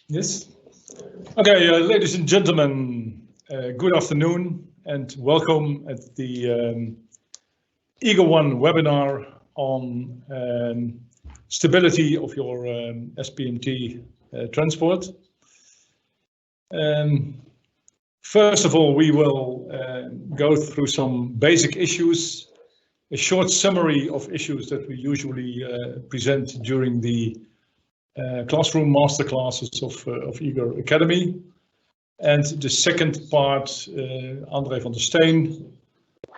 Yes. Okay, ladies and gentlemen, good afternoon and welcome at the Eager.one webinar on stability of your SPMT transport. First of all, we will go through some basic issues, a short summary of issues that we usually present during the classroom masterclasses of Eager Academy. And the second part, André van der Steen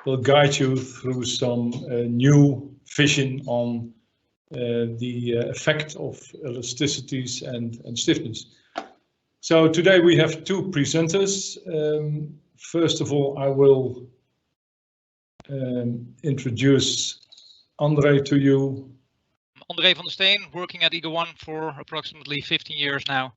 will guide you through some new vision on the effect of elasticities and stiffness. So today we have two presenters. First of all, I will introduce André to you. André van der Steen, working at Eager.one for approximately 15 years now,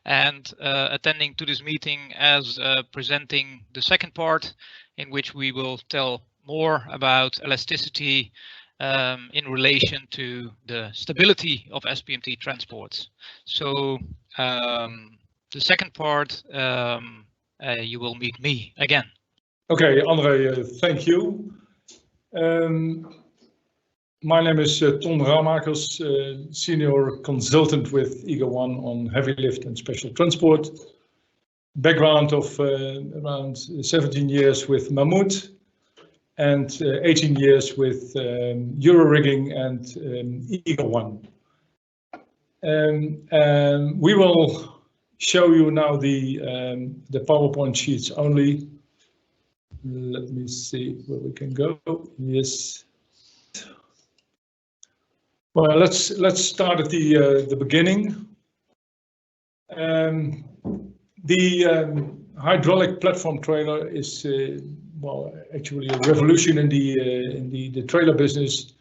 and attending to this meeting as presenting the second part, in which we will tell more about elasticity in relation to the stability of SPMT transports. So the second part, you will meet me again. Okay, André, thank you. My name is Ton Raemakers, Senior Consultant with Eager.one on heavy lift and special transport. Background of around 17 years with Mammoet and 18 years with Euro-rigging and Eager.one. We will show you now the PowerPoint sheets only. Let me see where we can go. Yes. Well, let's start at the beginning. The hydraulic platform trailer is well, actually a revolution in the trailer business,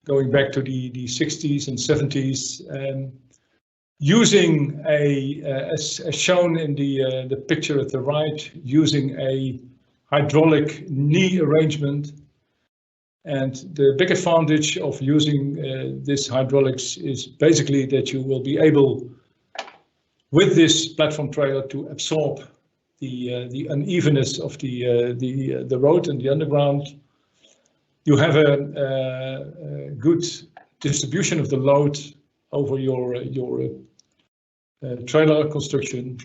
going back to the 60s and 70s. Using as shown in the picture at the right, using a hydraulic knee arrangement. And the big advantage of using this hydraulics is basically that you will be able, with this platform trailer, to absorb the unevenness of the road and the underground. You have a good distribution of the load over your trailer construction.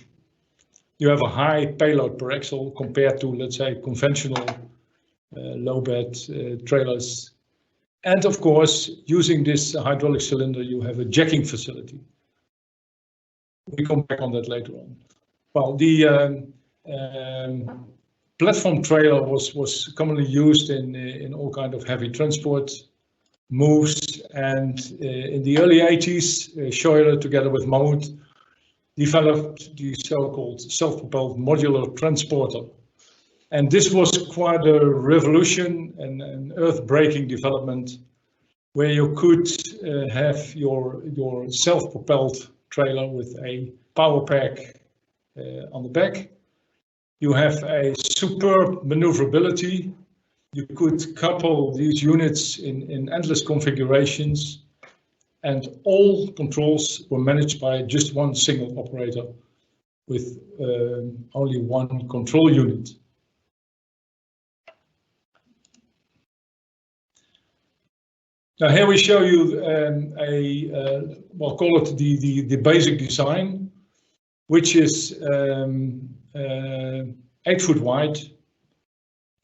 You have a high payload per axle compared to, let's say, conventional low bed trailers. And of course, using this hydraulic cylinder, you have a jacking facility. We come back on that later on. Well, the platform trailer was commonly used in all kind of heavy transport moves, and in the early 80s, Schuyler together with Mammoet developed the so-called self-propelled modular transporter. And this was quite a revolution and an earth-breaking development, where you could have your self-propelled trailer with a power pack on the back. You have a superb maneuverability. You could couple these units in endless configurations, and all controls were managed by just one single operator with only one control unit. Now here we show you we'll call it the basic design, which is 8 foot wide.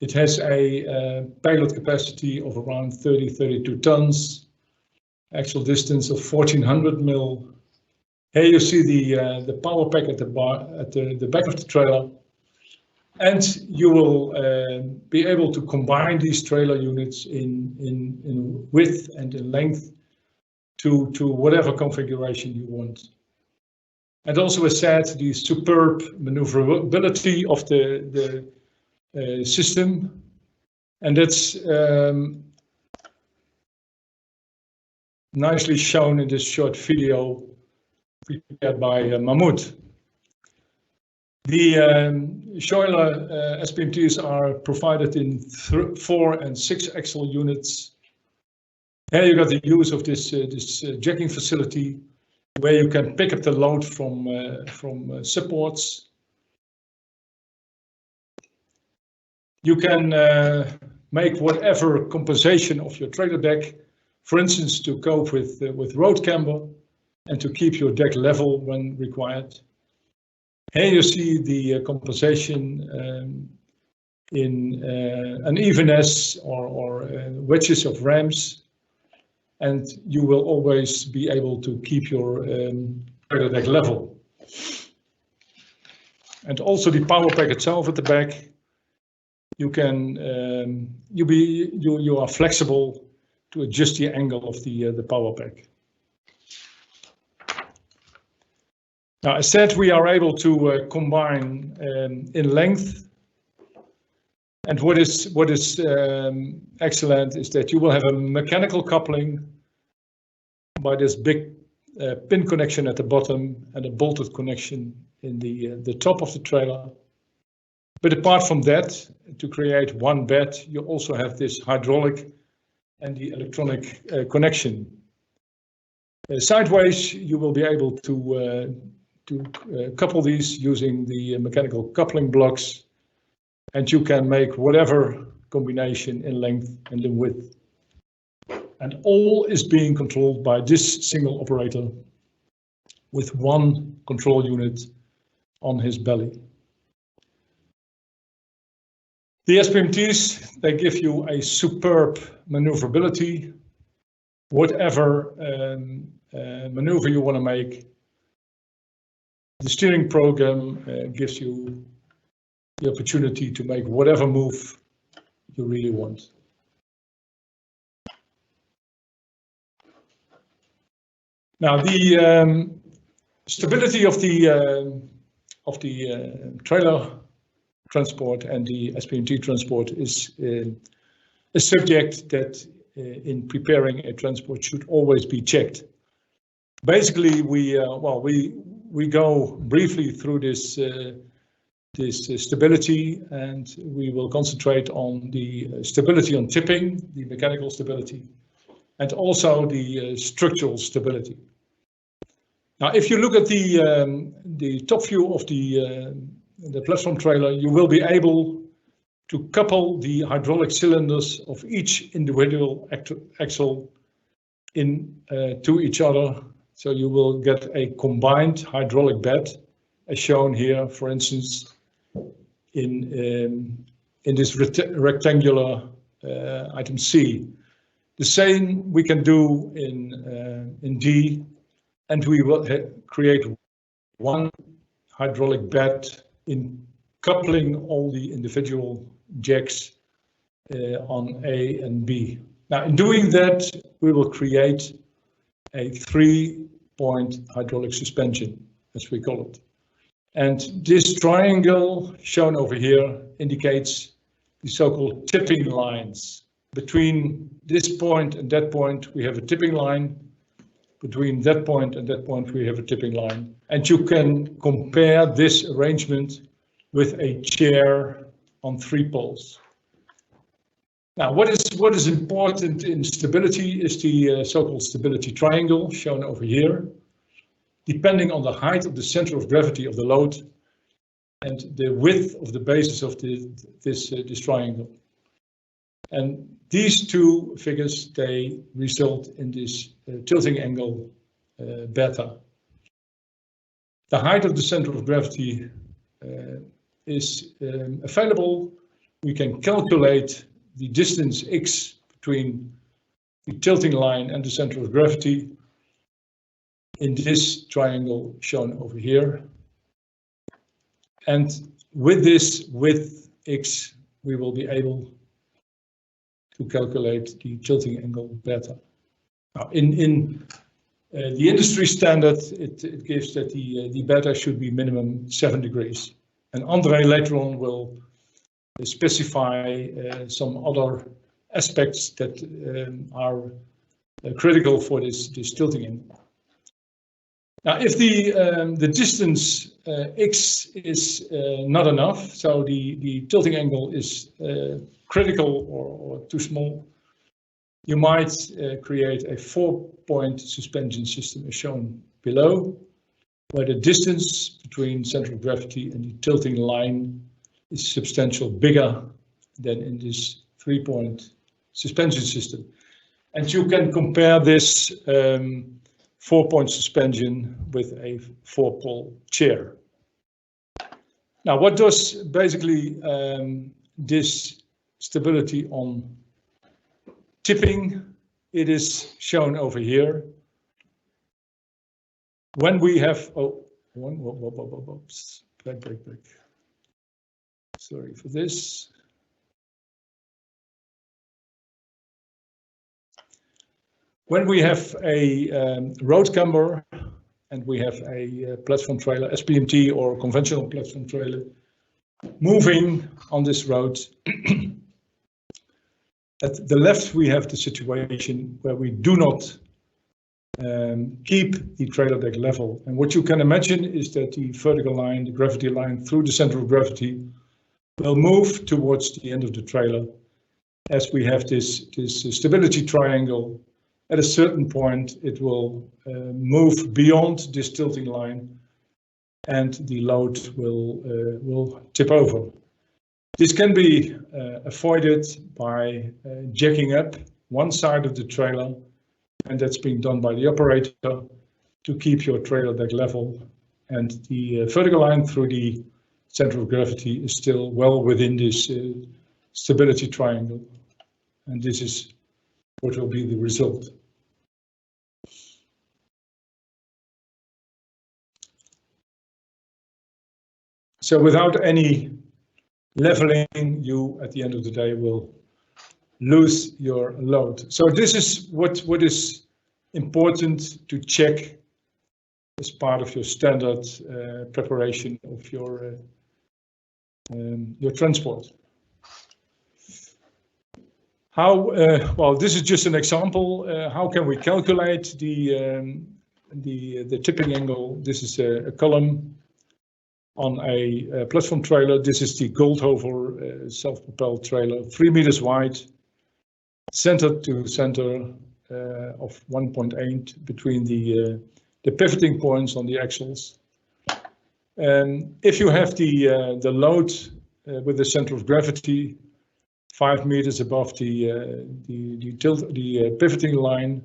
It has a payload capacity of around 32 tons, actual distance of 1400 mil. Here you see the power pack at the back of the trailer, and you will be able to combine these trailer units in width and in length to whatever configuration you want. And also, as said, the superb maneuverability of the system, and that's nicely shown in this short video prepared by Mammoet. The Schuyler SPMTs are provided in 4 and 6 axle units. Here you got the use of this jacking facility, where you can pick up the load from supports. You can make whatever compensation of your trailer deck, for instance, to cope with road camber and to keep your deck level when required. Here you see the compensation in unevenness or wedges of rams, and you will always be able to keep your trailer deck level. And also the power pack itself at the back. You can you are flexible to adjust the angle of the power pack. Now, as said, we are able to combine in length, and what is excellent is that you will have a mechanical coupling by this big pin connection at the bottom and a bolted connection in the top of the trailer. But apart from that, to create one bed, you also have this hydraulic and the electronic connection. Sideways, you will be able to couple these using the mechanical coupling blocks, and you can make whatever combination in length and in width. And all is being controlled by this single operator with one control unit on his belly. The SPMTs, they give you a superb maneuverability. Whatever maneuver you want to make, the steering program gives you the opportunity to make whatever move you really want. Now, the stability of the trailer transport and the SPMT transport is a subject that in preparing a transport should always be checked. Basically, we go briefly through this stability, and we will concentrate on the stability on tipping, the mechanical stability, and also the structural stability. Now, if you look at the top view of the platform trailer, you will be able to couple the hydraulic cylinders of each individual axle to each other. So you will get a combined hydraulic bed, as shown here, for instance, in this rectangular item C. The same we can do in D, and we will create one hydraulic bed in coupling all the individual jacks on A and B. Now, in doing that, we will create a 3-point hydraulic suspension, as we call it. And this triangle shown over here indicates the so-called tipping lines. Between this point and that point, we have a tipping line. Between that point and that point, we have a tipping line. And you can compare this arrangement with a chair on 3 poles. Now, what is important in stability is the so-called stability triangle shown over here, depending on the height of the center of gravity of the load and the width of the basis of this triangle. And these two figures, they result in this tilting angle beta. The height of the center of gravity is available. We can calculate the distance x between the tilting line and the center of gravity in this triangle shown over here. And with this width x, we will be able to calculate the tilting angle beta. Now, in the industry standard, it gives that the beta should be minimum 7 degrees. And André later on will specify some other aspects that are critical for this tilting angle. Now, if the distance x is not enough, so the tilting angle is critical or too small, You might create a 4-point suspension system as shown below, where the distance between center of gravity and the tilting line is substantially bigger than in this 3-point suspension system. And you can compare this 4-point suspension with a 4-pole chair. Now, what does basically this stability on tipping? It is shown over here. When we have, back. Sorry for this. When we have a road camber and we have a platform trailer, SPMT or conventional platform trailer, moving on this road, at the left we have the situation where we do not keep the trailer deck level. And what you can imagine is that the vertical line, the gravity line through the center of gravity, will move towards the end of the trailer as we have this stability triangle. At a certain point, it will move beyond this tilting line and the load will tip over. This can be avoided by jacking up one side of the trailer, and that's being done by the operator to keep your trailer deck level, and the vertical line through the center of gravity is still well within this stability triangle, and this is what will be the result. So without any leveling, you at the end of the day will lose your load. So this is what is important to check as part of your standard preparation of your transport. How well, this is just an example. How can we calculate the tipping angle? This is a column on a platform trailer. This is the Goldhover self-propelled trailer, 3 meters wide, center to center of 1.8 between the pivoting points on the axles. If you have the load with the center of gravity 5 meters above the pivoting line,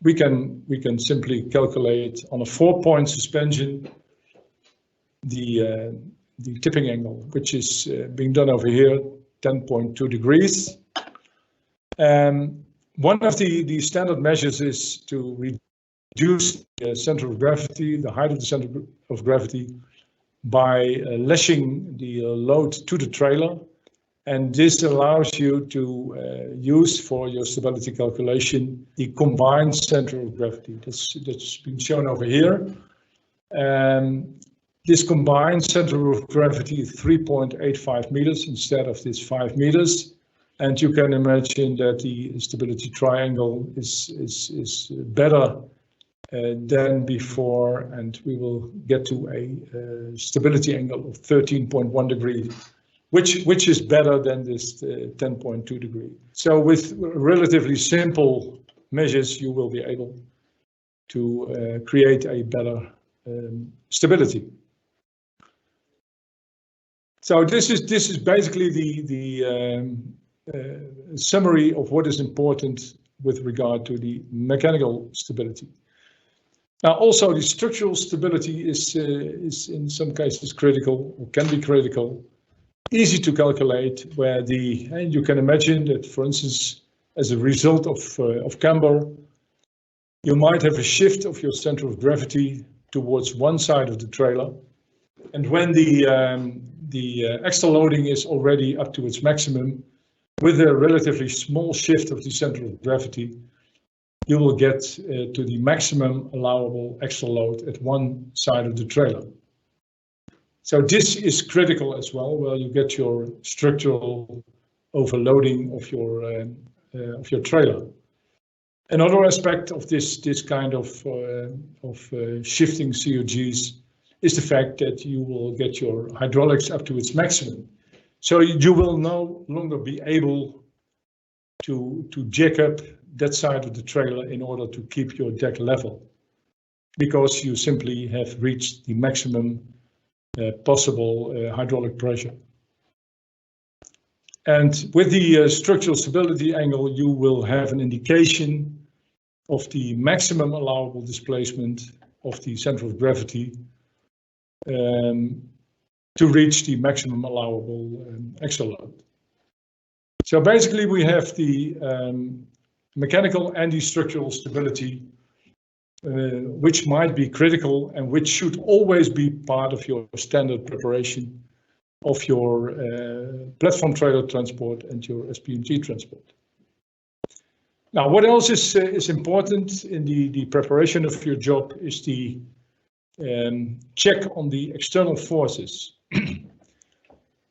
we can simply calculate on a 4-point suspension the tipping angle, which is being done over here, 10.2 degrees. One of the standard measures is to reduce the center of gravity, the height of the center of gravity, by lashing the load to the trailer, and this allows you to use for your stability calculation the combined center of gravity. That's been shown over here. This combined center of gravity is 3.85 meters instead of this 5 meters, and you can imagine that the stability triangle is better than before, and we will get to a stability angle of 13.1 degrees, which is better than this 10.2 degree. So with relatively simple measures, you will be able to create a better stability. So this is basically the summary of what is important with regard to the mechanical stability. Now, also the structural stability is in some cases critical, or can be critical, easy to calculate, where and you can imagine that, for instance, as a result of camber, you might have a shift of your center of gravity towards one side of the trailer, and when the extra loading is already up to its maximum, with a relatively small shift of the center of gravity, you will get to the maximum allowable extra load at one side of the trailer. So this is critical as well, where you get your structural overloading of your trailer. Another aspect of this kind of shifting COGs is the fact that you will get your hydraulics up to its maximum. So you will no longer be able to jack up that side of the trailer in order to keep your deck level, because you simply have reached the maximum possible hydraulic pressure. And with the structural stability angle, you will have an indication of the maximum allowable displacement of the center of gravity to reach the maximum allowable axial load. So basically we have the mechanical and the structural stability, which might be critical and which should always be part of your standard preparation of your platform trailer transport and your SPMT transport. Now, what else is important in the preparation of your job is the check on the external forces.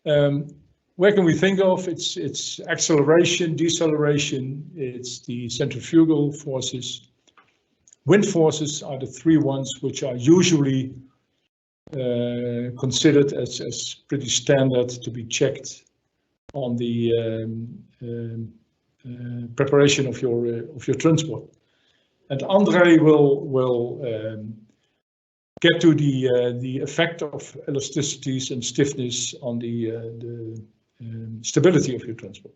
Where can we think of? It's acceleration, deceleration, it's the centrifugal forces. Wind forces are the three ones which are usually considered as pretty standard to be checked on the preparation of your transport. And André will get to the effect of elasticities and stiffness on the stability of your transport.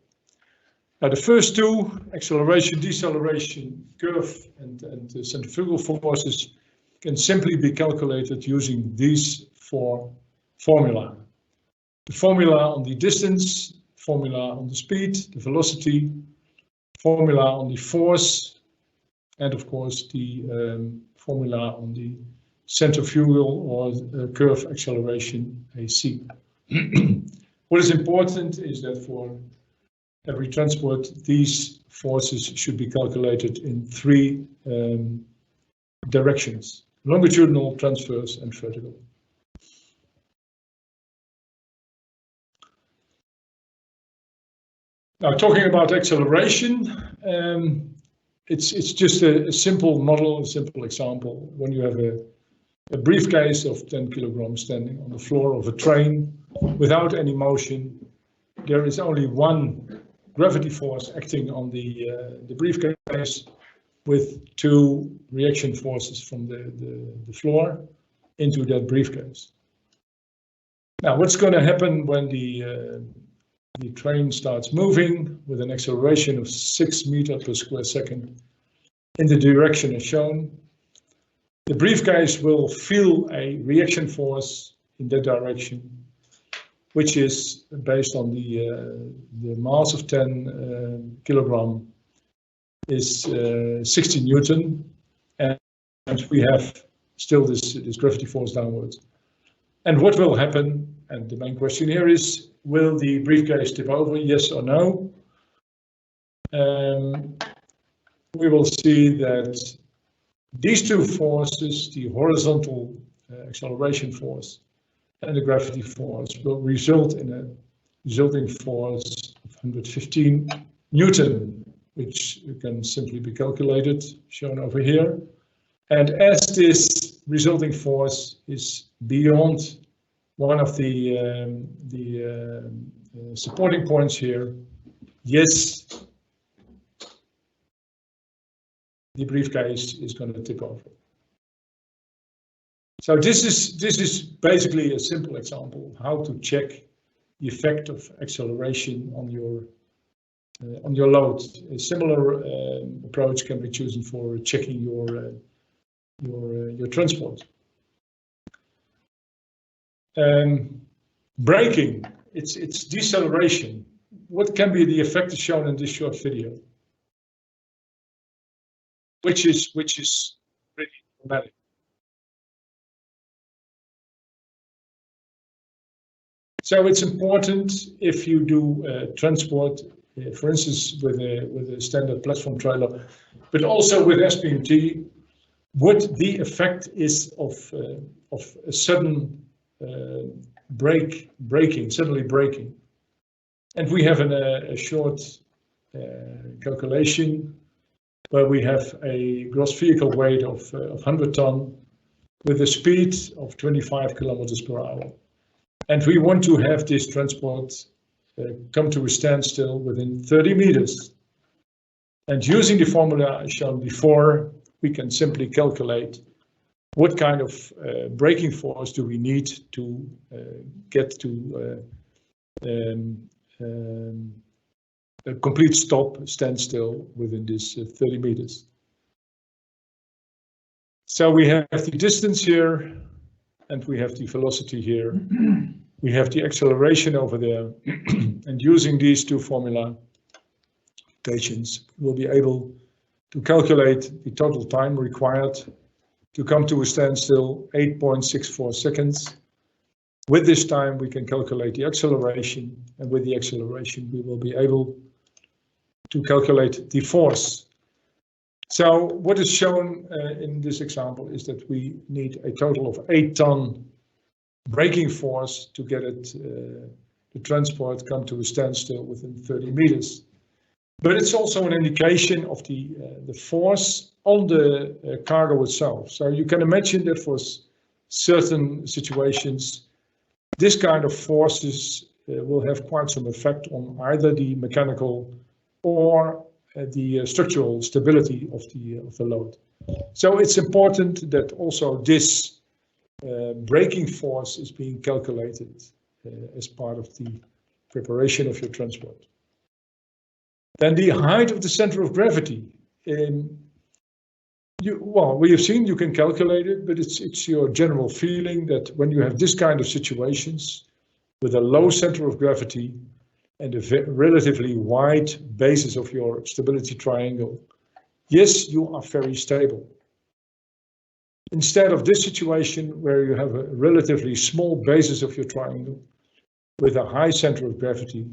Now the first two, acceleration, deceleration, curve, and centrifugal forces, can simply be calculated using these four formula. The formula on the distance, formula on the speed, the velocity, formula on the force, and of course the formula on the centrifugal or curve acceleration, AC. What is important is that for every transport, these forces should be calculated in three directions: longitudinal, transverse, and vertical. Now, talking about acceleration, it's just a simple model, a simple example. When you have a briefcase of 10 kilograms standing on the floor of a train without any motion, there is only one gravity force acting on the briefcase, with two reaction forces from the floor into that briefcase. Now, what's going to happen when the train starts moving with an acceleration of 6 meters per square second in the direction as shown? The briefcase will feel a reaction force in that direction, which is based on the mass of 10 kilogram is 60 Newton, and we have still this gravity force downwards. And what will happen, and the main question here is, will the briefcase tip over, yes or no? We will see that these two forces, the horizontal acceleration force and the gravity force, will result in a resulting force of 115 Newton, which can simply be calculated, shown over here. And as this resulting force is beyond one of the supporting points here, yes, the briefcase is going to tip over. So this is basically a simple example of how to check the effect of acceleration on your load. A similar approach can be chosen for checking your transport. Braking, it's deceleration. What can be the effect shown in this short video? Which is pretty dramatic. So it's important if you do transport, for instance, with a standard platform trailer, but also with SPMT, what the effect is of a sudden suddenly braking. And we have a short calculation where we have a gross vehicle weight of 100 ton with a speed of 25 kilometers per hour. And we want to have this transport come to a standstill within 30 meters. And using the formula shown before, we can simply calculate what kind of braking force do we need to get to a complete stop, standstill within this 30 meters. So we have the distance here, and we have the velocity here. We have the acceleration over there, and using these two formula equations, we'll be able to calculate the total time required to come to a standstill, 8.64 seconds. With this time, we can calculate the acceleration, and with the acceleration, we will be able to calculate the force. So what is shown in this example is that we need a total of 8 ton braking force to get it, the transport come to a standstill within 30 meters. But it's also an indication of the force on the cargo itself. So you can imagine that for certain situations, this kind of forces will have quite some effect on either the mechanical or the structural stability of the load. So it's important that also this braking force is being calculated as part of the preparation of your transport. Then the height of the center of gravity. Well, we have seen you can calculate it, but it's your general feeling that when you have this kind of situations with a low center of gravity and a relatively wide basis of your stability triangle, yes, you are very stable. Instead of this situation where you have a relatively small basis of your triangle with a high center of gravity,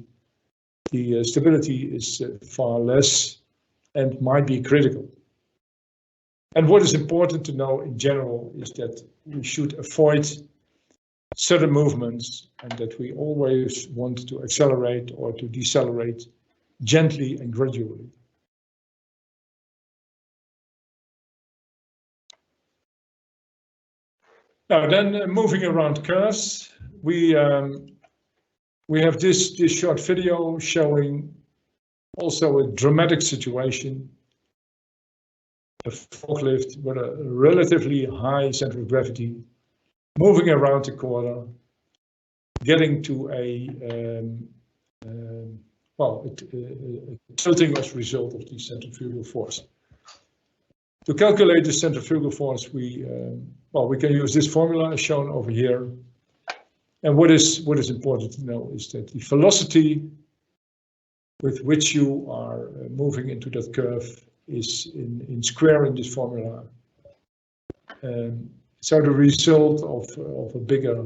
the stability is far less and might be critical. And what is important to know in general is that we should avoid sudden movements and that we always want to accelerate or to decelerate gently and gradually. Now then, moving around curves, we have this short video showing also a dramatic situation. A forklift with a relatively high center of gravity, moving around the corner, getting to a tilting as a result of the centrifugal force. To calculate the centrifugal force, we can use this formula as shown over here. And what is important to know is that the velocity with which you are moving into that curve is in square in this formula. So the result of a bigger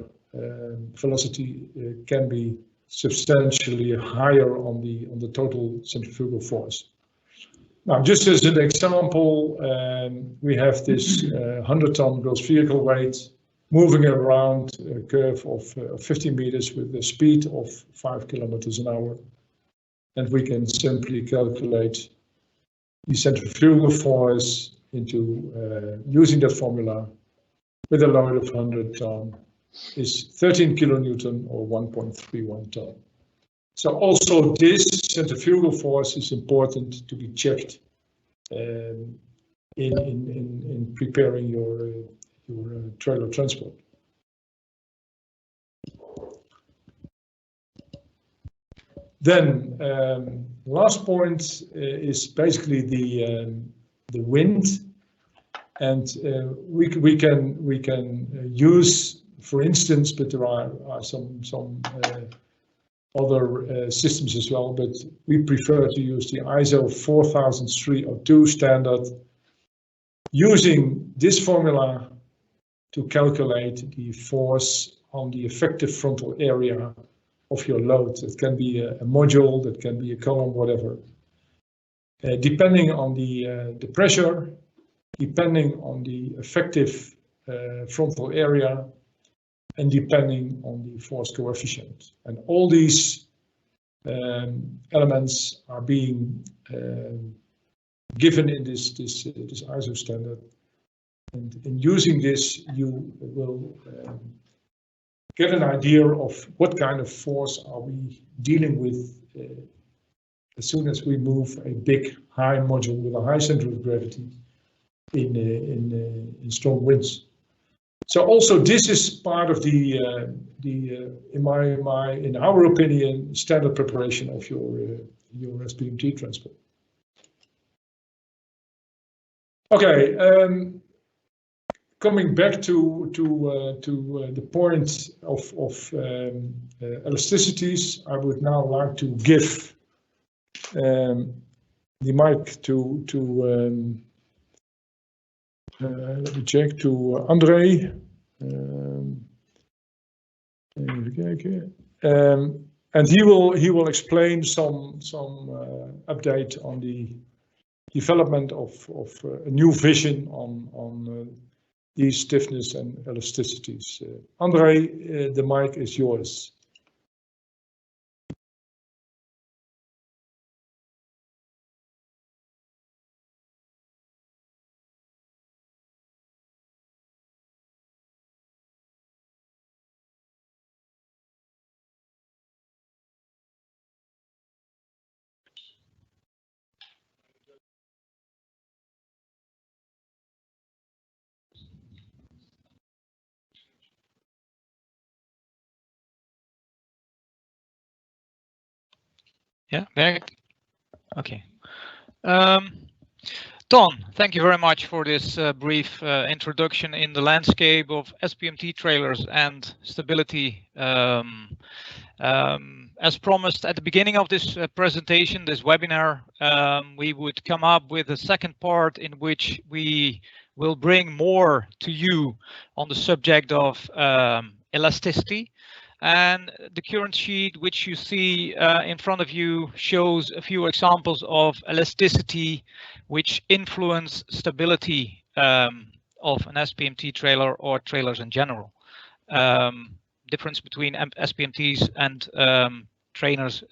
velocity can be substantially higher on the total centrifugal force. Now, just as an example, we have this 100-ton gross vehicle weight moving around a curve of 50 meters with a speed of 5 kilometers an hour. And we can simply calculate the centrifugal force into using that formula with a load of 100 ton is 13 kilonewton or 1.31 ton. So also this centrifugal force is important to be checked in preparing your trailer transport. Then last point is basically the wind, and we can use, for instance, but there are some other systems as well, but we prefer to use the ISO 4003-02 standard, using this formula to calculate the force on the effective frontal area of your load. It can be a module, that can be a column, whatever. Depending on the pressure, depending on the effective frontal area, and depending on the force coefficient. And all these elements are being given in this ISO standard. And in using this, you will get an idea of what kind of force are we dealing with as soon as we move a big high module with a high center of gravity in strong winds. So also this is part of the in our opinion, standard preparation of your SPMT transport. Okay, coming back to the point of elasticities, I would now like to give the mic to let me check, to André. And he will explain some update on the development of a new vision on these stiffness and elasticities. André, the mic is yours. Yeah, back. Okay. Ton, thank you very much for this brief introduction in the landscape of SPMT trailers and stability. As promised at the beginning of this presentation, this webinar, we would come up with a second part in which we will bring more to you on the subject of elasticity. And the current sheet, which you see in front of you, shows a few examples of elasticity which influence stability of an SPMT trailer or trailers in general. Difference between SPMTs and trailers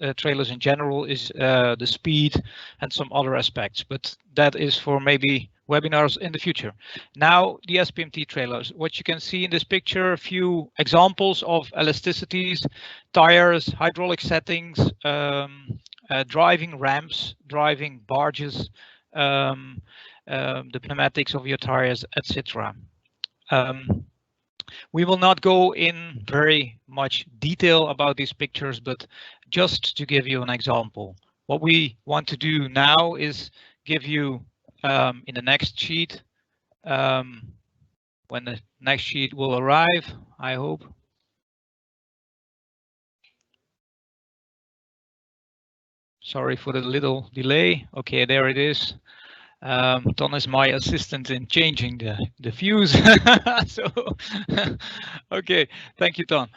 in general is the speed and some other aspects, but that is for maybe webinars in the future. Now the SPMT trailers, what you can see in this picture, a few examples of elasticities, tires, hydraulic settings, driving ramps, driving barges, the pneumatics of your tires, etc. We will not go in very much detail about these pictures, but just to give you an example. What we want to do now is give you in the next sheet, when the next sheet will arrive, I hope. Sorry for the little delay. Okay, there it is. Ton is my assistant in changing the views. So, okay, thank you, Ton.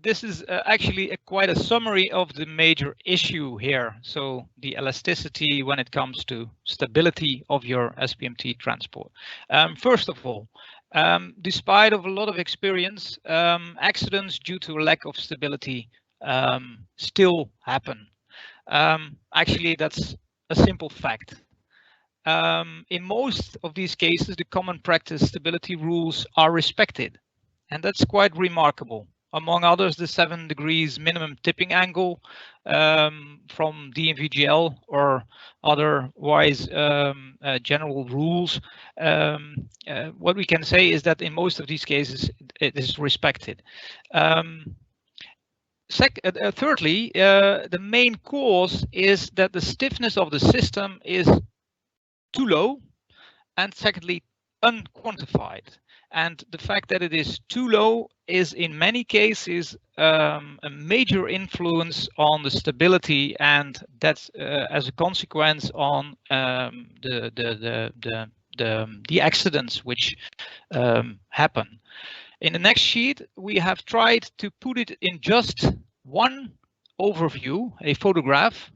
This is actually quite a summary of the major issue here. So the elasticity when it comes to stability of your SPMT transport. First of all, despite of a lot of experience, accidents due to lack of stability still happen. Actually, that's a simple fact. In most of these cases, the common practice stability rules are respected, and that's quite remarkable. Among others, the 7 degrees minimum tipping angle from DNVGL or otherwise general rules. What we can say is that in most of these cases, it is respected. Thirdly, the main cause is that the stiffness of the system is too low, and secondly, unquantified. And the fact that it is too low is in many cases a major influence on the stability, and that's as a consequence on the accidents which happen. In the next sheet, we have tried to put it in just one overview, a photograph.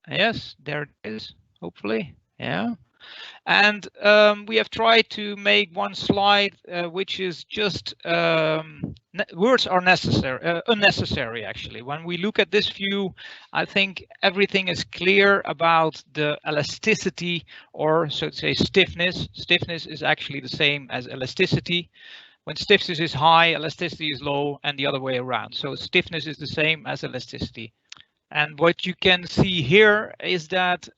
Yes, there it is, hopefully, yeah. And we have tried to make one slide which is just words are necessary, unnecessary actually. When we look at this view, I think everything is clear about the elasticity, or so to say stiffness. Stiffness is actually the same as elasticity. When stiffness is high, elasticity is low, and the other way around. So stiffness is the same as elasticity. And what you can see here is that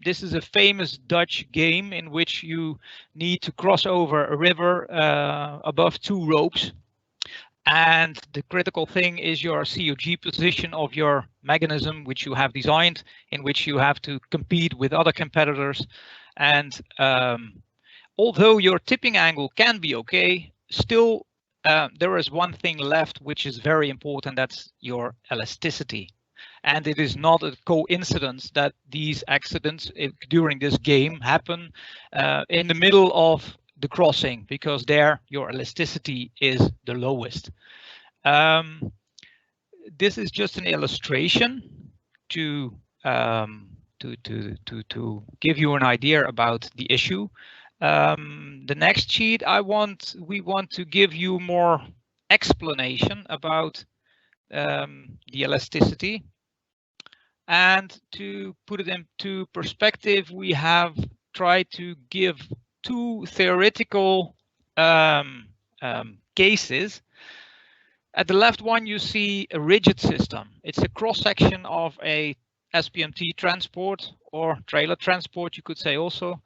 this is a famous Dutch game in which you need to cross over a river above two ropes. And the critical thing is your COG position of your mechanism, which you have designed, in which you have to compete with other competitors. And although your tipping angle can be okay, still there is one thing left, which is very important. That's your elasticity. And it is not a coincidence that these accidents during this game happen in the middle of the crossing, because there your elasticity is the lowest. This is just an illustration to give you an idea about the issue. The next sheet, we want to give you more explanation about the elasticity. And to put it into perspective, we have tried to give two theoretical cases. At the left one, you see a rigid system. It's a cross-section of a SPMT transport or trailer transport, you could say also.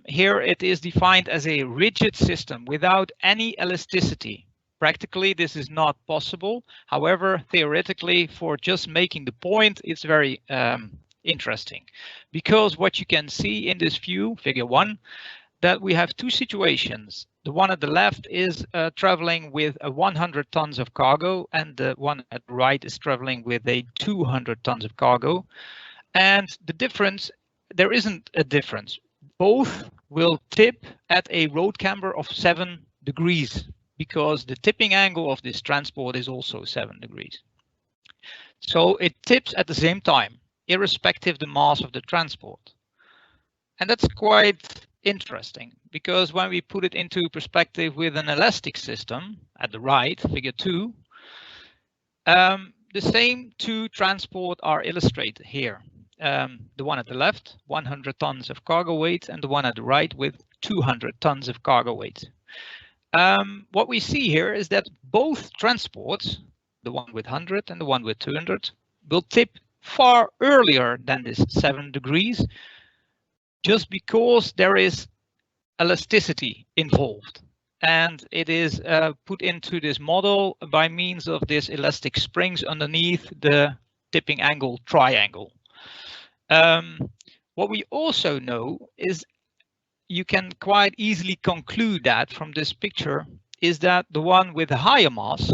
Here it is defined as a rigid system without any elasticity. Practically, this is not possible. However, theoretically, for just making the point, it's very interesting. Because what you can see in this view, figure 1, that we have two situations. The one at the left is traveling with a 100 tons of cargo, and the one at the right is traveling with a 200 tons of cargo. And the difference, there isn't a difference. Both will tip at a road camber of 7 degrees. Because the tipping angle of this transport is also 7 degrees. So it tips at the same time, irrespective of the mass of the transport. And that's quite interesting, because when we put it into perspective with an elastic system at the right, figure 2, the same two transport are illustrated here. The one at the left, 100 tons of cargo weight, and the one at the right with 200 tons of cargo weight. What we see here is that both transports, the one with 100 and the one with 200, will tip far earlier than this 7 degrees, just because there is elasticity involved. And it is put into this model by means of this elastic springs underneath the tipping angle triangle. What we also know is you can quite easily conclude that from this picture is that the one with a higher mass,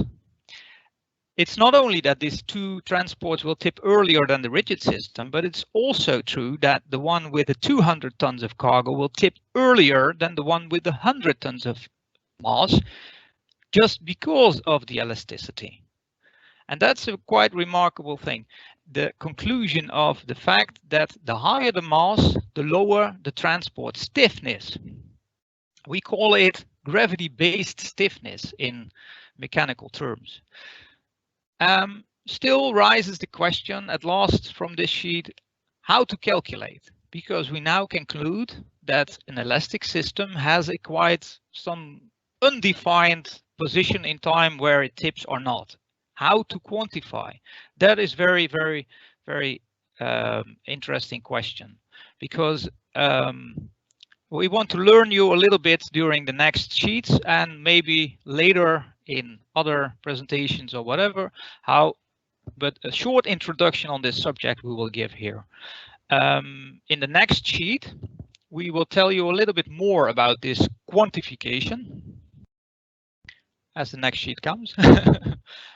it's not only that these two transports will tip earlier than the rigid system, but it's also true that the one with the 200 tons of cargo will tip earlier than the one with the 100 tons of mass, just because of the elasticity. And that's a quite remarkable thing. The conclusion of the fact that the higher the mass, the lower the transport stiffness. We call it gravity-based stiffness in mechanical terms. Still rises the question at last from this sheet, how to calculate, because we now conclude that an elastic system has a quite some undefined position in time where it tips or not. How to quantify? That is very, very, very interesting question, because we want to learn you a little bit during the next sheets and maybe later in other presentations or whatever, but a short introduction on this subject we will give here. In the next sheet, we will tell you a little bit more about this quantification as the next sheet comes.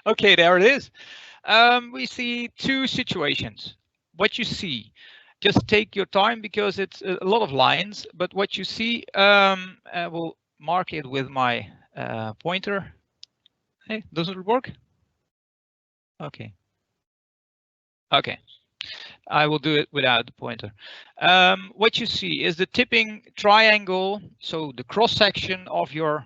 Okay, there it is. We see two situations. What you see, just take your time because it's a lot of lines, but what you see, I will mark it with my pointer. Hey, does it work? Okay. Okay. I will do it without the pointer. What you see is the tipping triangle, so the cross section of your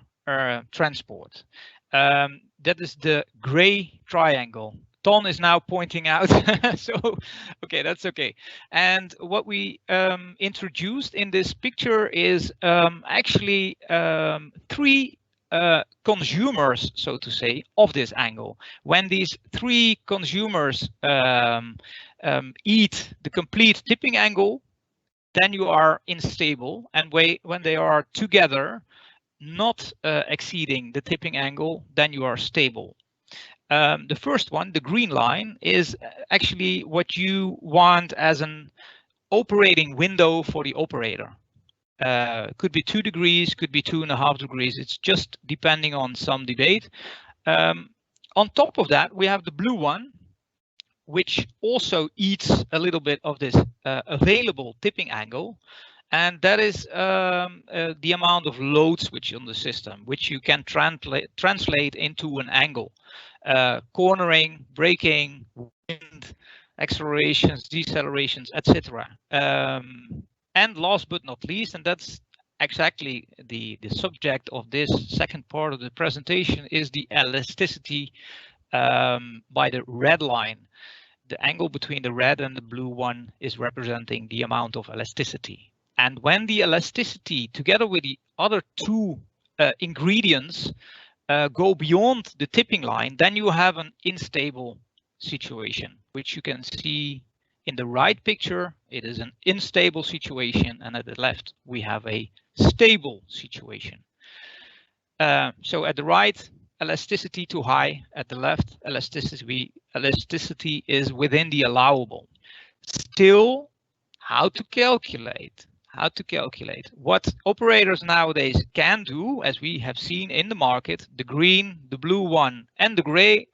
transport. That is the gray triangle. Ton is now pointing out, so okay, that's okay. And what we introduced in this picture is actually 3 consumers, so to say, of this angle. When these three consumers eat the complete tipping angle, then you are unstable. And when they are together, not exceeding the tipping angle, then you are stable. The first one, the green line, is actually what you want as an operating window for the operator. Could be 2 degrees, could be 2.5 degrees. It's just depending on some debate. On top of that, we have the blue one, which also eats a little bit of this available tipping angle. And that is the amount of loads which on the system, which you can translate into an angle. Cornering, braking, wind, accelerations, decelerations, etc. And last but not least, and that's exactly the subject of this second part of the presentation, is the elasticity by the red line. The angle between the red and the blue one is representing the amount of elasticity. And when the elasticity, together with the other two ingredients, go beyond the tipping line, then you have an unstable situation, which you can see in the right picture. It is an unstable situation, and at the left we have a stable situation. So at the right, elasticity too high. At the left, elasticity is within the allowable. Still, how to calculate? What operators nowadays can do, as we have seen in the market, the green, the blue one, and the gray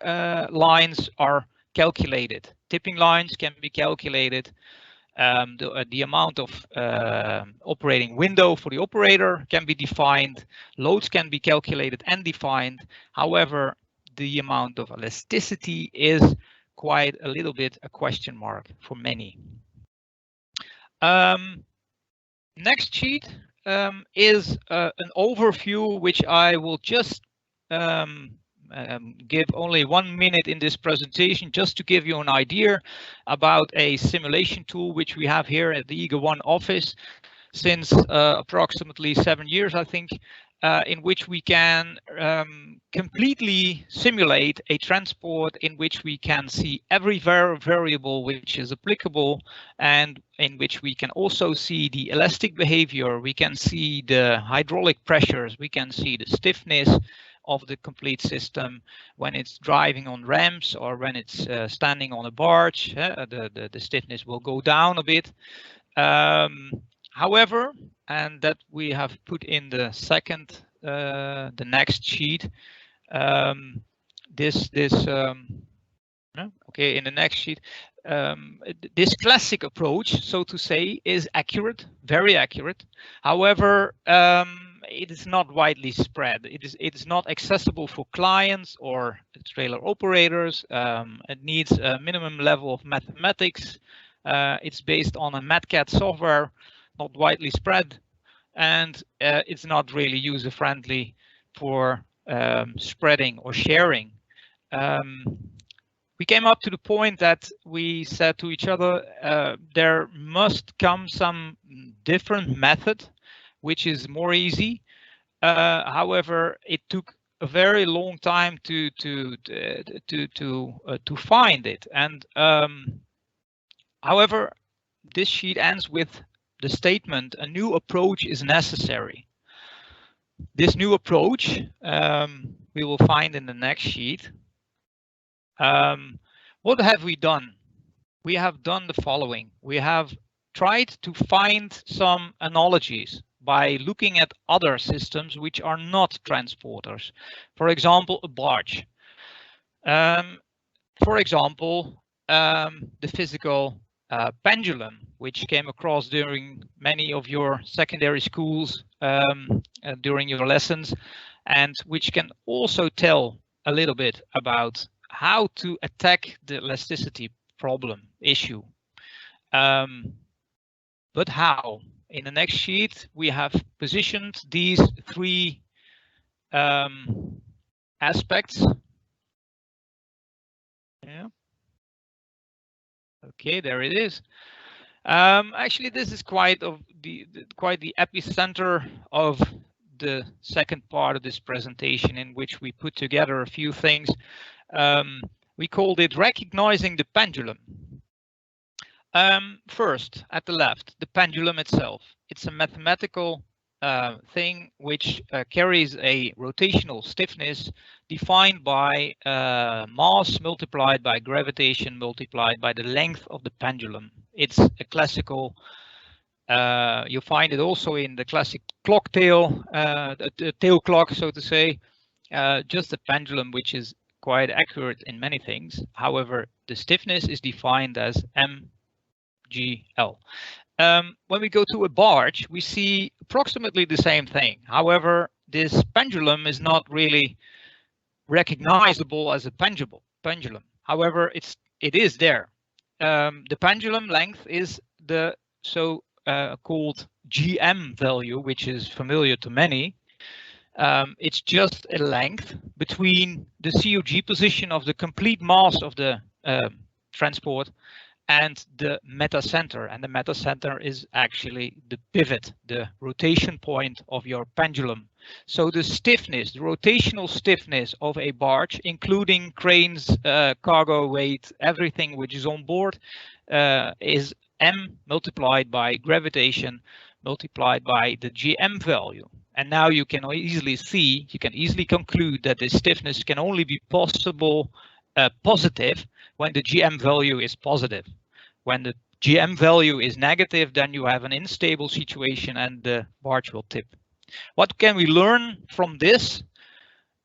lines are calculated. Tipping lines can be calculated. The amount of operating window for the operator can be defined. Loads can be calculated and defined. However, the amount of elasticity is quite a little bit a question mark for many. Next sheet is an overview, which I will just give only 1 minute in this presentation, just to give you an idea about a simulation tool which we have here at the Eager.one office since approximately 7 years, I think, in which we can completely simulate a transport in which we can see every variable which is applicable, and in which we can also see the elastic behavior, we can see the hydraulic pressures, we can see the stiffness of the complete system when it's driving on ramps or when it's standing on a barge. The stiffness will go down a bit. However, and that we have put in the second, the next sheet. Okay, in the next sheet, this classic approach, so to say, is accurate, very accurate. However, it is not widely spread. It is not accessible for clients or trailer operators. It needs a minimum level of mathematics. It's based on a MATCAD software, not widely spread, and it's not really user-friendly for spreading or sharing. We came up to the point that we said to each other, there must come some different method, which is more easy. However, it took a very long time to find it. And however, this sheet ends with the statement, a new approach is necessary. This new approach we will find in the next sheet. What have we done? We have done the following. We have tried to find some analogies by looking at other systems which are not transporters. For example, a barge. For example, the physical pendulum, which came across during many of your secondary schools during your lessons, and which can also tell a little bit about how to attack the elasticity problem issue. But how? In the next sheet, we have positioned these three aspects. Yeah. Okay, there it is. Actually, this is quite the epicenter of the second part of this presentation, in which we put together a few things. We called it Recognizing the Pendulum. First, at the left, the pendulum itself. It's a mathematical thing which carries a rotational stiffness defined by mass multiplied by gravitation multiplied by the length of the pendulum. It's a classical, you find it also in the classic clock tail, the tail clock, so to say, just a pendulum which is quite accurate in many things. However, the stiffness is defined as mgl. When we go to a barge, we see approximately the same thing. However, this pendulum is not really recognizable as a pendulum. However, it is there. The pendulum length is the so-called GM value, which is familiar to many. It's just a length between the COG position of the complete mass of the transport and the metacenter. And the metacenter is actually the pivot, the rotation point of your pendulum. So the stiffness, the rotational stiffness of a barge, including cranes, cargo weight, everything which is on board, is m multiplied by gravitation multiplied by the GM value. And now you can easily see, you can easily conclude that the stiffness can only be possible positive when the GM value is positive. When the GM value is negative, then you have an unstable situation and the barge will tip. What can we learn from this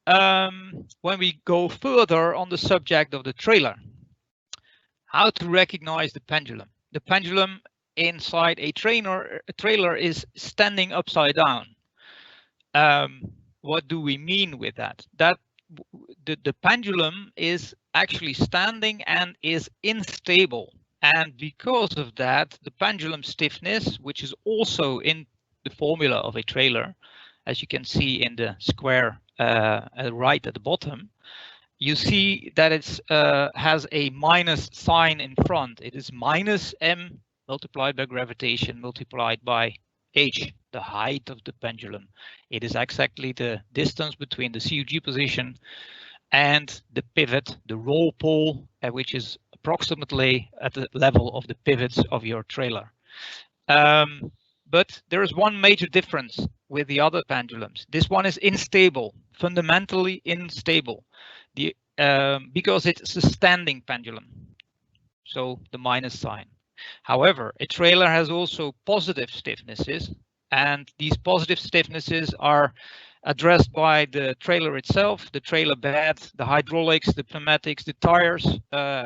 when we go further on the subject of the trailer? How to recognize the pendulum. The pendulum inside a trailer is standing upside down. What do we mean with that? That the pendulum is actually standing and is unstable. And because of that, the pendulum stiffness, which is also in the formula of a trailer, as you can see in the square right at the bottom, you see that it has a minus sign in front. It is minus m multiplied by gravitation multiplied by h, the height of the pendulum. It is exactly the distance between the COG position and the pivot, the roll pole, which is approximately at the level of the pivots of your trailer. But there is one major difference with the other pendulums. This one is unstable, fundamentally unstable, because it's a standing pendulum, so the minus sign. However, a trailer has also positive stiffnesses, and these positive stiffnesses are addressed by the trailer itself, the trailer bed, the hydraulics, the pneumatics, the tires,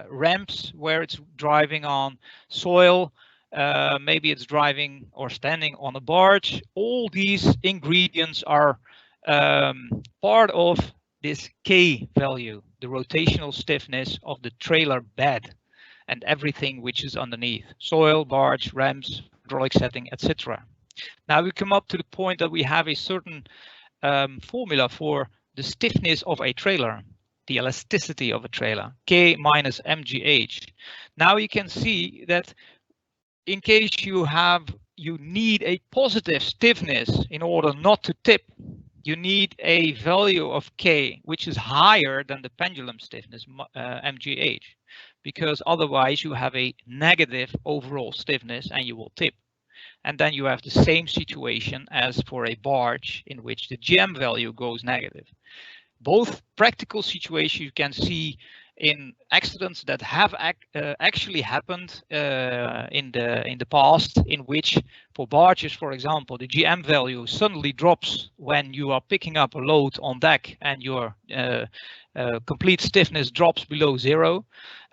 ramps where it's driving on soil, maybe it's driving or standing on a barge. All these ingredients are part of this K value, the rotational stiffness of the trailer bed and everything which is underneath, soil, barge, ramps, hydraulic setting, etc. Now we come up to the point that we have a certain formula for the stiffness of a trailer, the elasticity of a trailer, K minus mgh. Now you can see that in case you need a positive stiffness in order not to tip, you need a value of K which is higher than the pendulum stiffness, mgh, because otherwise you have a negative overall stiffness and you will tip. And then you have the same situation as for a barge in which the GM value goes negative. Both practical situations you can see in accidents that have actually happened in the past, in which for barges, for example, the GM value suddenly drops when you are picking up a load on deck and your complete stiffness drops below zero.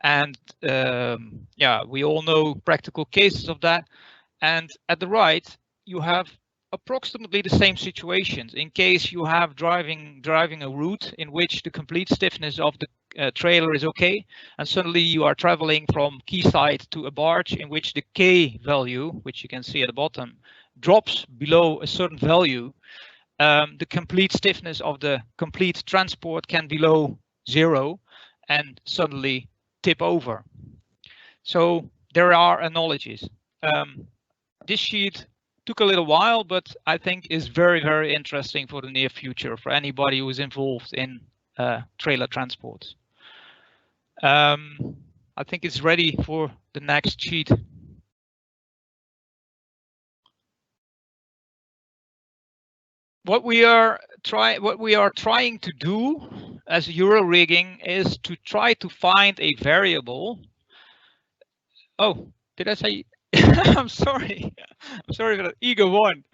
And yeah, we all know practical cases of that. And at the right, you have approximately the same situations in case you have driving a route in which the complete stiffness of the trailer is okay, and suddenly you are traveling from quayside to a barge in which the K value, which you can see at the bottom, drops below a certain value. The complete stiffness of the complete transport can be below zero and suddenly tip over. So there are analogies. This sheet Took a little while, but I think is very, very interesting for the near future for anybody who is involved in trailer transport. I think it's ready for the next sheet. What we are trying to do as Euro rigging is to try to find a variable. Oh, did I say? I'm sorry. I'm sorry for that. Eager.one.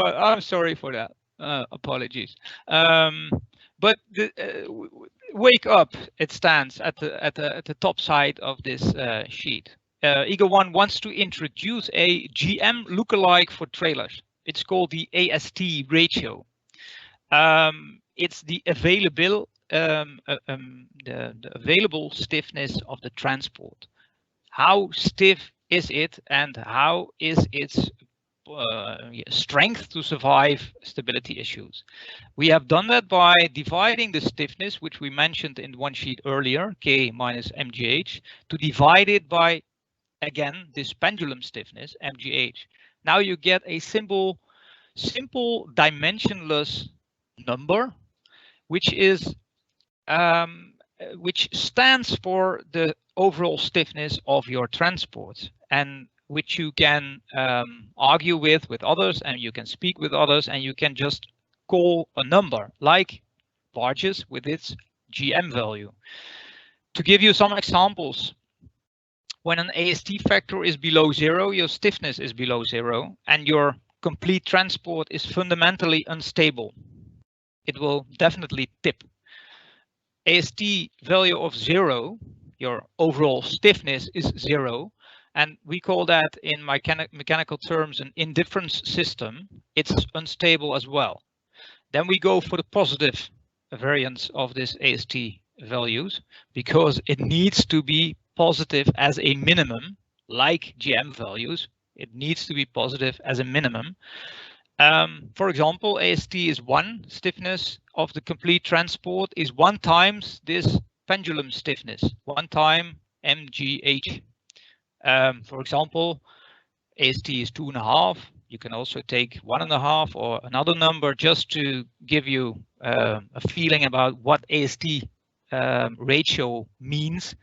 I'm sorry for that. Apologies. But wake up. It stands at the top side of this sheet. Eager.one wants to introduce a GM lookalike for trailers. It's called the AST ratio. It's the available available stiffness of the transport. How stiff is it, and how is its strength to survive stability issues? We have done that by dividing the stiffness, which we mentioned in one sheet earlier, K minus mgh, to divide it by, again, this pendulum stiffness, mgh. Now you get a simple dimensionless number, which is which stands for the overall stiffness of your transport, and which you can argue with others, and you can speak with others, and you can just call a number like barges with its GM value. To give you some examples, when an AST factor is below 0, your stiffness is below 0, and your complete transport is fundamentally unstable. It will definitely tip. AST value of 0, your overall stiffness is 0, and we call that in mechanical terms an indifference system. It's unstable as well. Then we go for the positive variance of this AST values, because it needs to be positive as a minimum, like GM values. It needs to be positive as a minimum. For example, AST is 1, stiffness of the complete transport is 1 times this pendulum stiffness, 1 time mgh. For example, AST is 2.5. You can also take 1.5 or another number just to give you a feeling about what AST ratio means.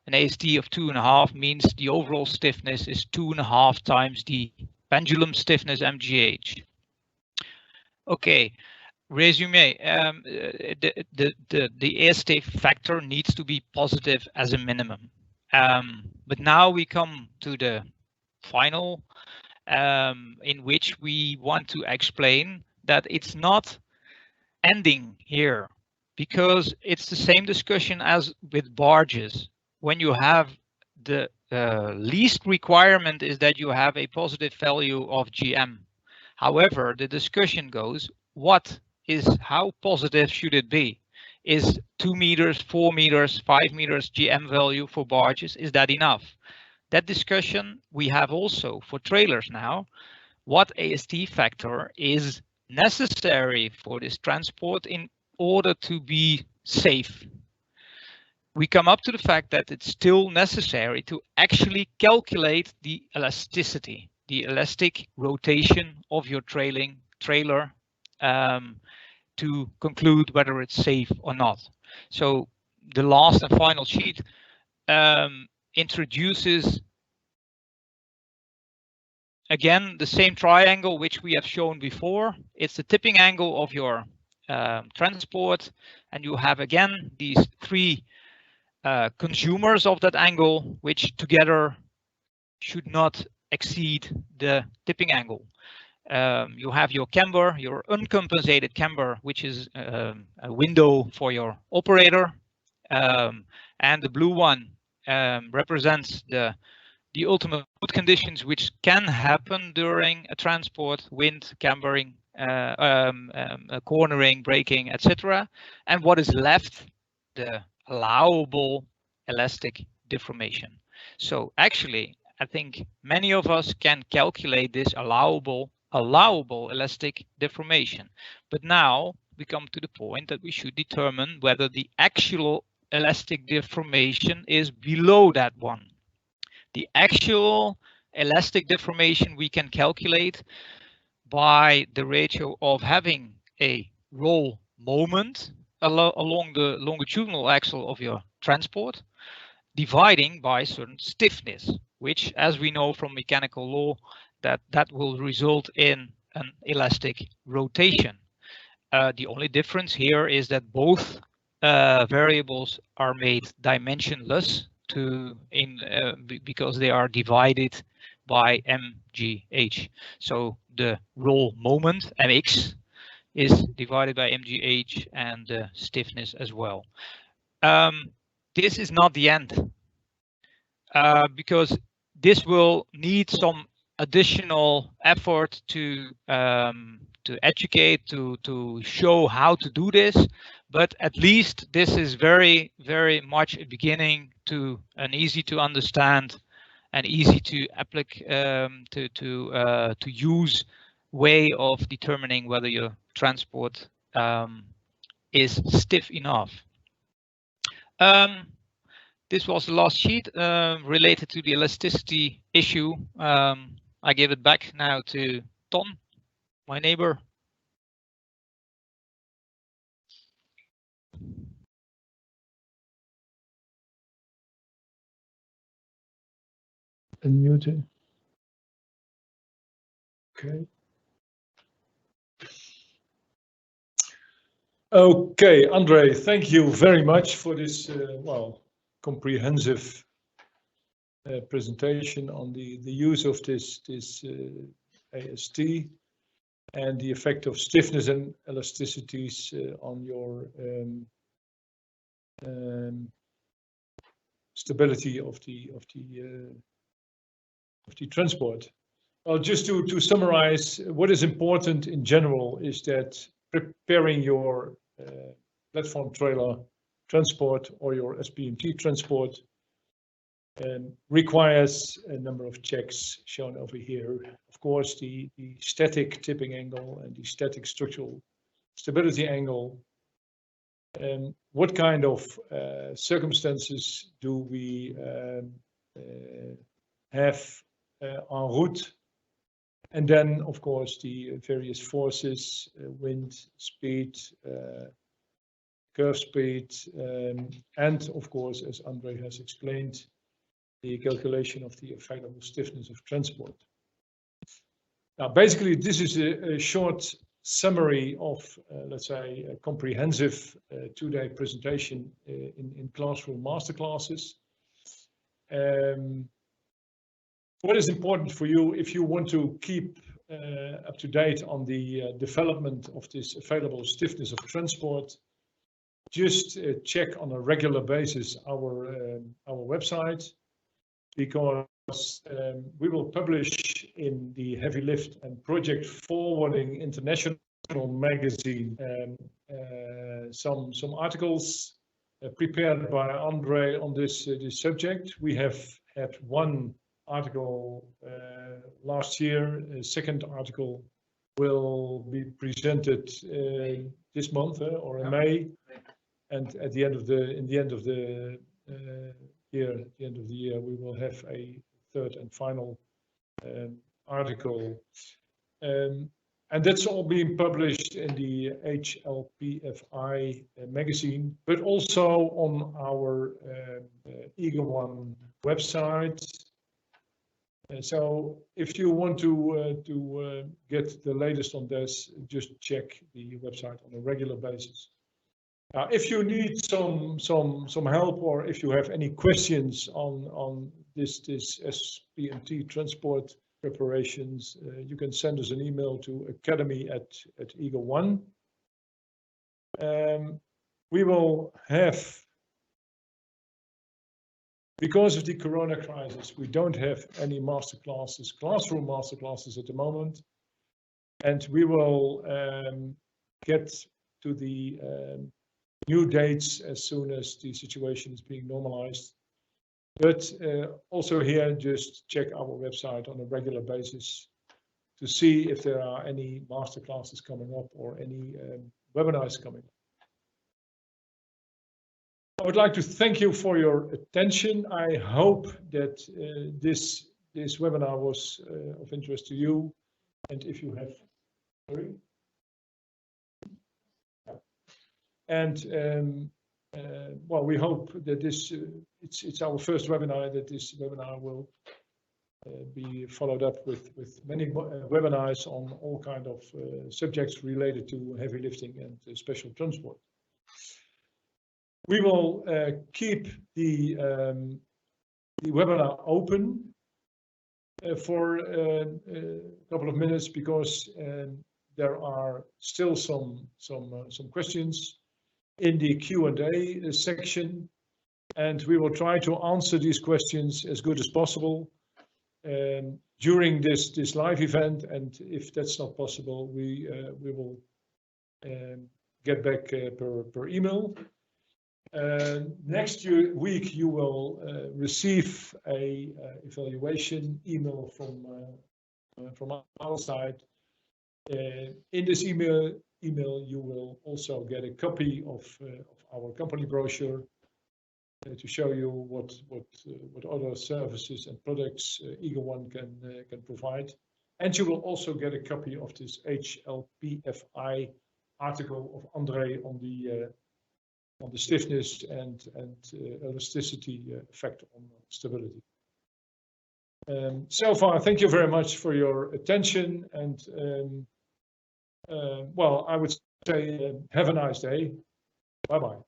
An AST of 2.5 means the overall stiffness is 2.5 times the pendulum stiffness mgh. Okay, resume. The AST factor needs to be positive as a minimum. But now we come to the final, in which we want to explain that it's not ending here, because it's the same discussion as with barges. When you have the least requirement is that you have a positive value of GM. However, the discussion goes, how positive should it be? Is 2 meters, 4 meters, 5 meters GM value for barges, is that enough? That discussion we have also for trailers now. What AST factor is necessary for this transport in order to be safe? We come up to the fact that it's still necessary to actually calculate the elasticity, the elastic rotation of your trailer to conclude whether it's safe or not. So the last and final sheet introduces again the same triangle which we have shown before. It's the tipping angle of your transport, and you have again these 3 consumers of that angle, which together should not exceed the tipping angle. You have your camber, your uncompensated camber, which is a window for your operator, and the blue one represents the ultimate conditions which can happen during a transport: wind, cambering, cornering, braking, etc. And what is left, the allowable elastic deformation. So actually, I think many of us can calculate this allowable elastic deformation. But now we come to the point that we should determine whether the actual elastic deformation is below that one. The actual elastic deformation we can calculate by the ratio of having a roll moment along the longitudinal axle of your transport, dividing by certain stiffness, which, as we know from mechanical law, that will result in an elastic rotation. The only difference here is that both variables are made dimensionless because they are divided by mgh. So the roll moment, mx, is divided by mgh and the stiffness as well. This is not the end, because this will need some additional effort to educate, to show how to do this. But at least this is very, very much a beginning to an easy to understand and easy to to use way of determining whether your transport is stiff enough. This was the last sheet related to the elasticity issue. I give it back now to Ton, my neighbor. Unmuted. Okay. Okay, André, thank you very much for this well, comprehensive presentation on the use of this AST and the effect of stiffness and elasticities on your stability of the transport. Well, just to summarize, what is important in general is that preparing your platform trailer transport or your SPMT transport requires a number of checks shown over here. Of course, the static tipping angle and the static structural stability angle. What kind of circumstances do we have en route? And then, of course, the various forces, wind, speed, curve speed, and of course, as André has explained, the calculation of the available stiffness of transport. Now, basically, this is a short summary of, let's say, a comprehensive two-day presentation in classroom masterclasses. What is important for you if you want to keep up to date on the development of this available stiffness of transport? Just check on a regular basis our website, because we will publish in the Heavy Lift and Project Forwarding International magazine some articles prepared by André on this subject. We have had one article last year. A second article will be presented this month or in May, and at the end of the year, we will have a third and final article, and that's all being published in the HLPFI magazine, but also on our Eager.one website. So if you want to get the latest on this, just check the website on a regular basis. If you need some help, or if you have any questions on this SPMT transport preparations, you can send us an email to academy@Eager.one. We will have, because of the Corona crisis, we don't have any masterclasses, classroom masterclasses at the moment, and we will get to the new dates as soon as the situation is being normalized. But also here, just check our website on a regular basis to see if there are any masterclasses coming up or any webinars coming up. I would like to thank you for your attention. I hope that this this webinar was of interest to you, and if you have, well, we hope that this it's our first webinar, that this webinar will be followed up with many webinars on all kind of subjects related to heavy lifting and special transport. We will keep the webinar open for a couple of minutes, because there are still some questions in the Q&A section, and we will try to answer these questions as good as possible during this live event. And if that's not possible, we will get back per email. Next week you will receive a evaluation email from our side. In this email you will also get a copy of our company brochure to show you what other services and products Eager.one can provide. And you will also get a copy of this HLPFI article of André on the stiffness and elasticity effect on stability. So far, thank you very much for your attention, and well, I would say have a nice day. Bye-bye.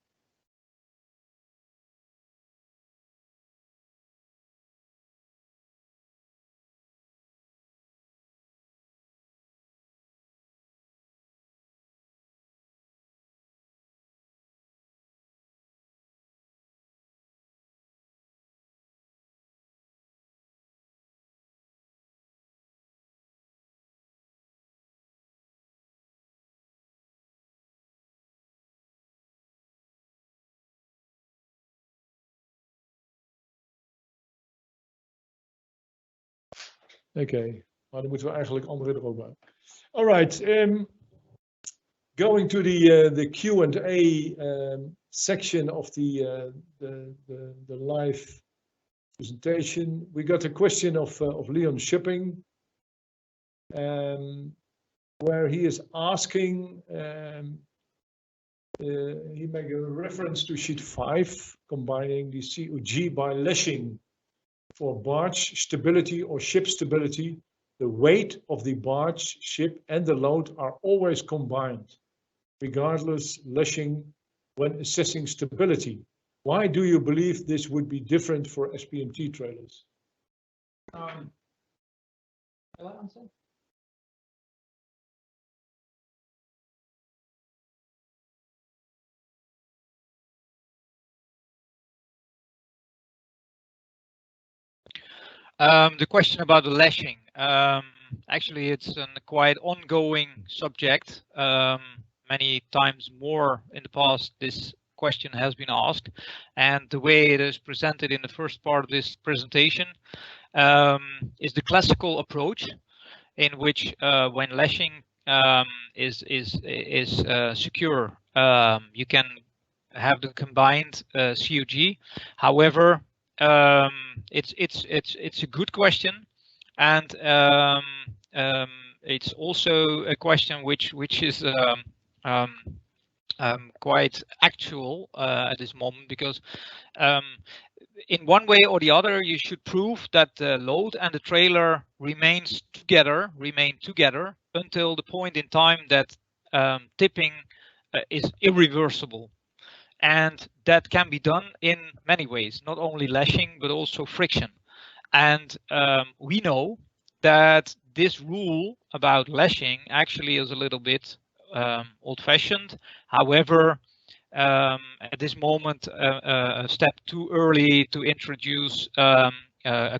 Okay, maar dan moeten we eigenlijk André er ook bij. All right, going to the Q&A section of the live presentation. We got a question of Leon Shipping, where he is asking, he made a reference to sheet 5, combining the COG by lashing for barge stability or ship stability. The weight of the barge, ship and the load are always combined, regardless lashing when assessing stability. Why do you believe this would be different for SPMT trailers? Shall I answer? The question about the lashing. Actually, it's a quite ongoing subject. Many times more in the past, this question has been asked, and the way it is presented in the first part of this presentation is the classical approach, in which when lashing is secure, you can have the combined COG. However, it's a good question, and it's also a question which is quite actual at this moment, because in one way or the other you should prove that the load and the trailer remain together until the point in time that tipping is irreversible. And that can be done in many ways, not only lashing, but also friction. And we know that this rule about lashing actually is a little bit old-fashioned. However, at this moment, a step too early to introduce a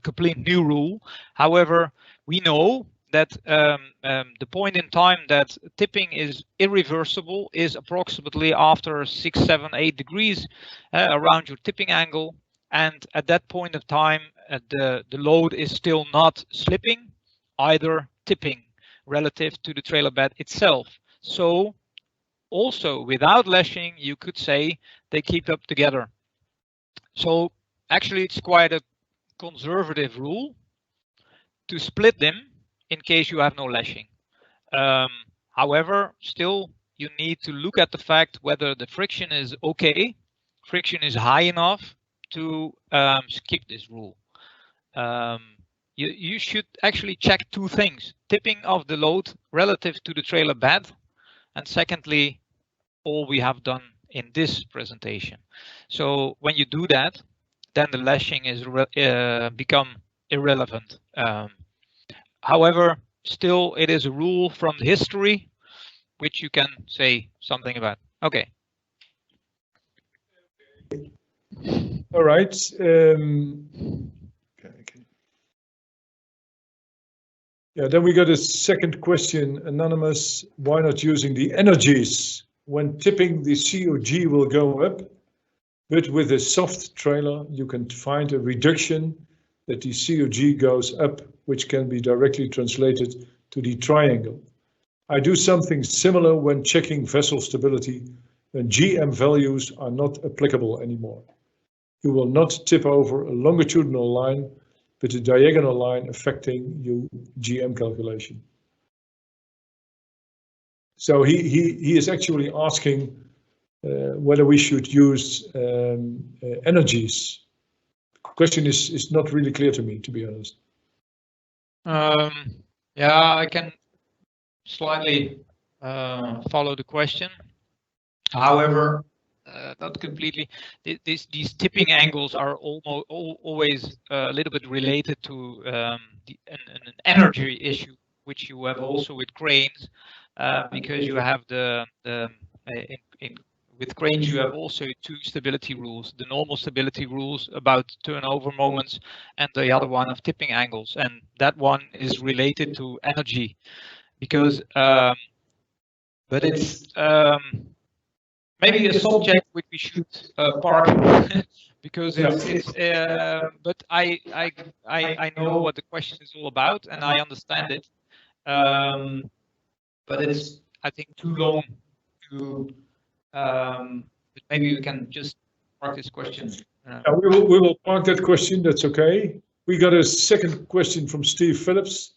complete new rule. However, we know that the point in time that tipping is irreversible is approximately after 6, 7, 8 degrees around your tipping angle, and at that point of time the load is still not slipping, either tipping relative to the trailer bed itself. So also without lashing, you could say they keep up together. So actually it's quite a conservative rule. to split them in case you have no lashing. However, still you need to look at the fact whether the friction is okay, friction is high enough to skip this rule. You should actually check two things: tipping of the load relative to the trailer bed, and secondly, all we have done in this presentation. So when you do that, then the lashing is become irrelevant. However, still it is a rule from the history which you can say something about. Okay. All right. Yeah, then we got a second question, anonymous. Why not using the energies? When tipping, the COG will go up, but with a soft trailer, you can find a reduction that the COG goes up, which can be directly translated to the triangle. I do something similar when checking vessel stability, when GM values are not applicable anymore. You will not tip over a longitudinal line, but a diagonal line affecting your GM calculation. So he is actually asking whether we should use energies. The question is not really clear to me, to be honest. Yeah, I can slightly follow the question. However, not completely. These tipping angles are always a little bit related to an energy issue, which you have also with cranes, because you have with cranes you have also two stability rules: the normal stability rules about turnover moments, and the other one of tipping angles, and that one is related to energy, because but it's maybe a subject which we should park because it's but I know what the question is all about and I understand it, but it's I think too long to but maybe we can just park this question. We will park that question. That's okay. We got a second question from Steve Phillips.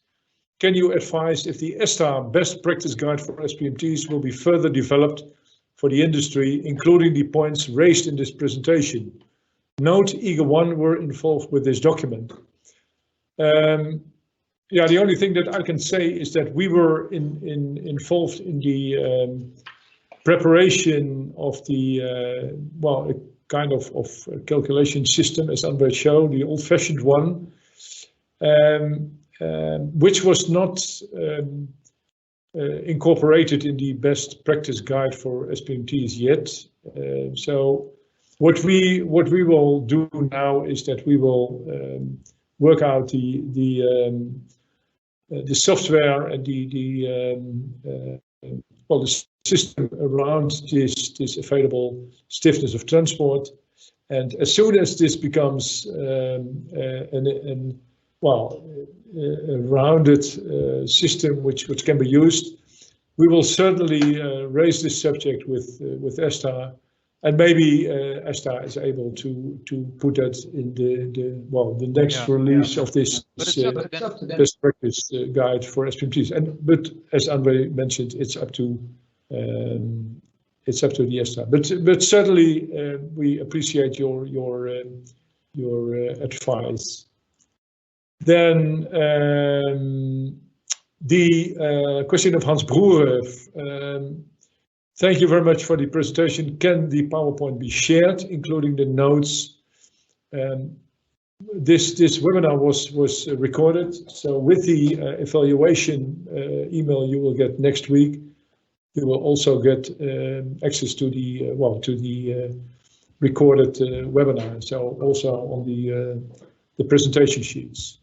Can you advise if the ESTA best practice guide for SPMTs will be further developed for the industry, including the points raised in this presentation? Note Eager.one were involved with this document. Yeah, the only thing that I can say is that we were involved in the preparation of the, well, a kind of calculation system, as André showed, the old-fashioned one, which was not incorporated in the best practice guide for SPMTs yet. So what we will do now is that we will work out the software and the system around this available stiffness of transport, and as soon as this becomes a rounded system which can be used, we will certainly raise this subject with ESTA, and maybe ESTA is able to put that in the next release of this best practice guide for SPMTs. But as André mentioned, it's up to the ESTA. But certainly we appreciate your advice. Then the question of Hans Broer. Thank you very much for the presentation. Can the PowerPoint be shared, including the notes? This webinar was recorded, so with the evaluation email you will get next week, you will also get access to the recorded webinar. So also on the presentation sheets.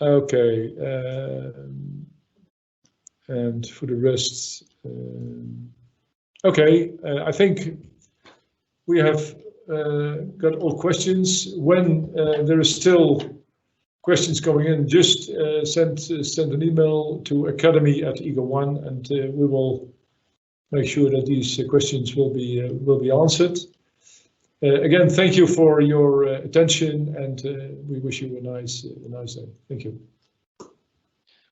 Okay, and for the rest, okay, I think we have got all questions. When there is still questions coming in, just send an email to academy@Eager.one, and we will make sure that these questions will be answered. Again, thank you for your attention, and we wish you a nice day. Thank you.